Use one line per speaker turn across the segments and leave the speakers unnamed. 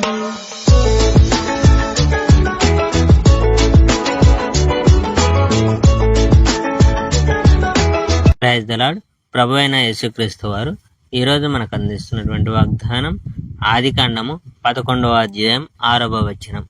Praise the lord. ప్రభు అయిన యేసుక్రీస్తు వారు ఈరోజు మనకు అందిస్తున్నటువంటి వాగ్దానం ఆదికాండము 11వ అధ్యాయం 6వ వచనం.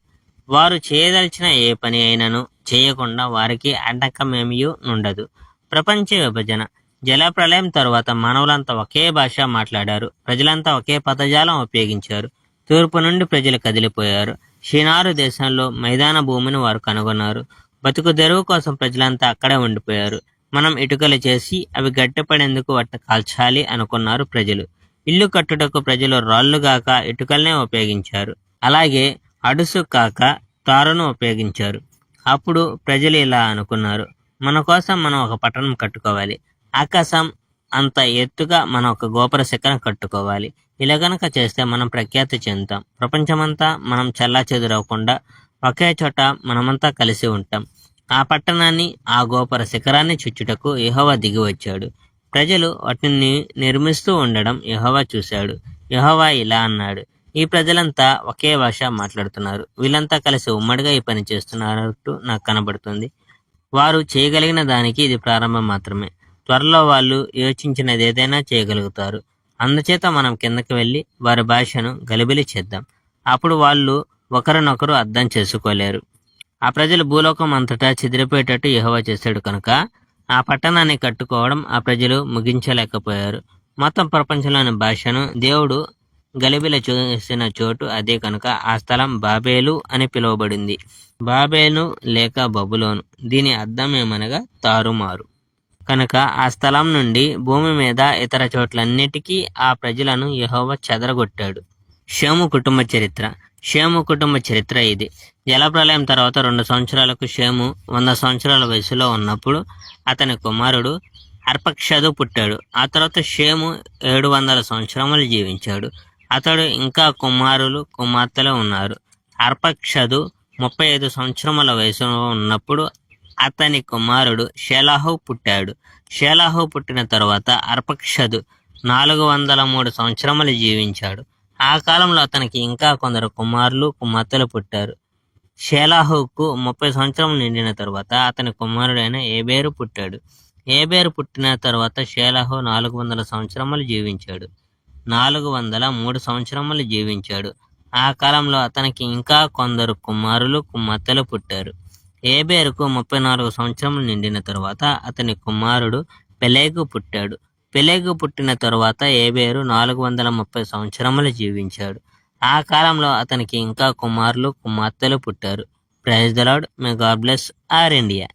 వారు చేయదలిచిన ఏ పని అయినను చేయకుండా వారికి అడ్డంకమేమీ నుండదు. ప్రపంచ విభజన. జలప్రలయం తరువాత మానవులంతా ఒకే భాష మాట్లాడారు. ప్రజలంతా ఒకే పదజాలం ఉపయోగించారు. తూర్పు నుండి ప్రజలు కదిలిపోయారు. షినారు దేశంలో మైదాన భూమిని వారు కనుగొన్నారు. బతుకు తెరువు కోసం ప్రజలంతా అక్కడే ఉండిపోయారు. మనం ఇటుకలు చేసి అవి గట్టిపడేందుకు వాటిని కాల్చాలి అనుకున్నారు ప్రజలు. ఇల్లు కట్టుటకు ప్రజలు రాళ్ళు గాక ఇటుకల్నే ఉపయోగించారు. అలాగే అడుసు కాక తారును ఉపయోగించారు. అప్పుడు ప్రజలు ఇలా అనుకున్నారు, మన కోసం మనం ఒక పట్టణం కట్టుకోవాలి. ఆకాశం అంత ఎత్తుగా మనం ఒక గోపుర శిఖరం కట్టుకోవాలి. ఇలా కనుక చేస్తే మనం ప్రఖ్యాతి చెందుతాం. ప్రపంచమంతా మనం చల్లా చెదురవకుండా ఒకే చోట మనమంతా కలిసి ఉంటాం. ఆ పట్టణాన్ని, ఆ గోపుర శిఖరాన్ని చుచ్చుటకు యెహోవా దిగి వచ్చాడు. ప్రజలు వాటిని నిర్మిస్తూ ఉండడం యెహోవా చూశాడు. యెహోవా ఇలా అన్నాడు, ఈ ప్రజలంతా ఒకే భాష మాట్లాడుతున్నారు. వీళ్ళంతా కలిసి ఉమ్మడిగా ఈ పని చేస్తున్నట్టు నాకు కనబడుతుంది. వారు చేయగలిగిన దానికి ఇది ప్రారంభం మాత్రమే. త్వరలో వాళ్ళు యోచించినది ఏదైనా చేయగలుగుతారు. అందుచేత మనం కిందకి వెళ్ళి వారి భాషను గలిబిలి చేద్దాం. అప్పుడు వాళ్ళు ఒకరినొకరు అర్థం చేసుకోలేరు. ఆ ప్రజలు భూలోకం అంతటా చెదిరిపోయేటట్టు యెహోవా చేశాడు కనుక ఆ పట్టణాన్ని కట్టుకోవడం ఆ ప్రజలు ముగించలేకపోయారు. మొత్తం ప్రపంచంలోని భాషను దేవుడు గలిబిల చేసిన చోటు అదే కనుక ఆ స్థలం బాబేలు అని పిలువబడింది. బాబేలు లేక బబులోను. దీని అర్థం ఏమనగా తారుమారు. కనుక ఆ స్థలం నుండి భూమి మీద ఇతర చోట్లన్నిటికీ ఆ ప్రజలను యెహోవా చెదరగొట్టాడు. షేము కుటుంబ చరిత్ర. షేము కుటుంబ చరిత్ర ఇది. జలప్రలయం తర్వాత 2 సంవత్సరాలకు షేము 100 సంవత్సరాల వయసులో ఉన్నప్పుడు అతని కుమారుడు అర్పక్షదు పుట్టాడు. ఆ తర్వాత షేము 700 సంవత్సరములు జీవించాడు. అతడు ఇంకా కుమారులు కుమార్తెలు ఉన్నారు. అర్పక్షదు 35 సంవత్సరముల వయసులో ఉన్నప్పుడు అతని కుమారుడు షేలాహు పుట్టాడు. షేలాహు పుట్టిన తరువాత అర్పక్షదు 403 సంవత్సరములు జీవించాడు. ఆ కాలంలో అతనికి ఇంకా కొందరు కుమారులు కుమార్తెలు పుట్టారు. షేలాహుకు 30 సంవత్సరం నిండిన తరువాత అతని కుమారుడైన ఏబేరు పుట్టాడు. ఏబేరు పుట్టిన తరువాత షేలాహు 400 సంవత్సరములు జీవించాడు. 403 సంవత్సరములు జీవించాడు. ఆ కాలంలో అతనికి ఇంకా కొందరు కుమారులు కుమార్తెలు పుట్టారు. ఏబేరుకు 34 సంవత్సరములు నిండిన తరువాత అతని కుమారుడు పెలెగు పుట్టాడు. పెలెగు పుట్టిన తరువాత ఏబేరు 430 సంవత్సరములు జీవించాడు. ఆ కాలంలో అతనికి ఇంకా కుమారులు కుమార్తెలు పుట్టారు. Praise the Lord. May God bless our India.